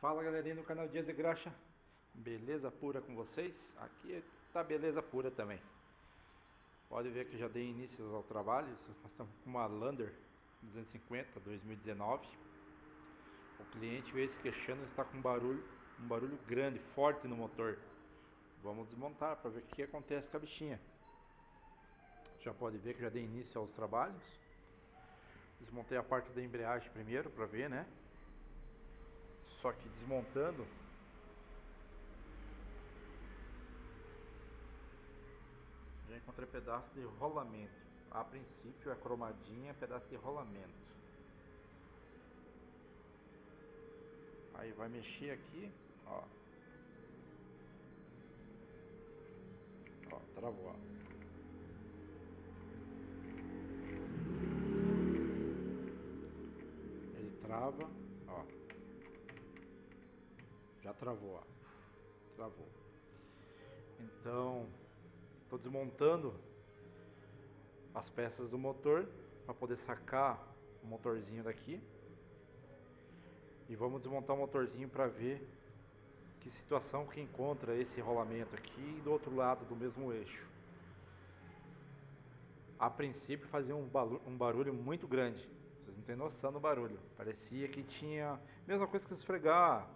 Fala galerinha do canal Dias de Graxa, beleza pura com vocês? Aqui tá beleza pura também. Pode ver que já dei início ao trabalho. Nós estamos com uma Lander 250 2019. O cliente veio se queixando que está com um barulho grande, forte no motor. Vamos desmontar para ver o que acontece com a bichinha. Já pode ver que já dei início aos trabalhos. Desmontei a parte da embreagem primeiro para ver, né? Só que desmontando, já encontrei pedaço de rolamento. A princípio é cromadinha, pedaço de rolamento. Aí vai mexer aqui, ó. Ó, travou, ó. Ele trava, ó. Já travou, ó. Travou. Então, tô desmontando as peças do motor para poder sacar o motorzinho daqui. E vamos desmontar o motorzinho para ver que situação que encontra esse rolamento aqui do outro lado do mesmo eixo. A princípio fazia um barulho muito grande. Vocês não têm noção do barulho. Parecia que tinha... Mesma coisa que esfregar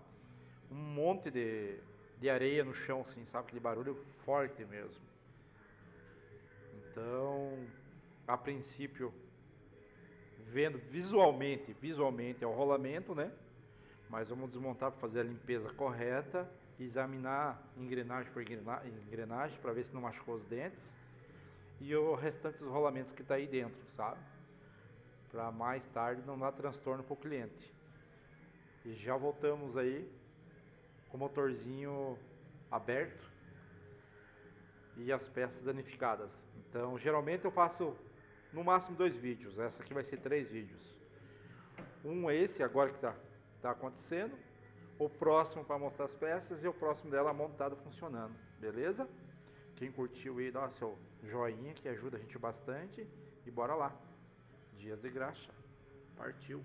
um monte de areia no chão, assim, sabe? Aquele barulho forte mesmo. Então, a princípio, vendo visualmente é o rolamento, né? Mas vamos desmontar para fazer a limpeza correta, examinar engrenagem por engrenagem para ver se não machucou os dentes e o restante dos rolamentos que está aí dentro, sabe? Para mais tarde não dar transtorno para o cliente. E já voltamos aí com o motorzinho aberto e as peças danificadas. Então geralmente eu faço no máximo 2 vídeos. Essa aqui vai ser 3 vídeos. Um é esse agora que tá acontecendo, o próximo para mostrar as peças e o próximo dela montado funcionando, beleza? Quem curtiu aí, dá seu joinha que ajuda a gente bastante. E bora lá. Dias de Graxa. Partiu.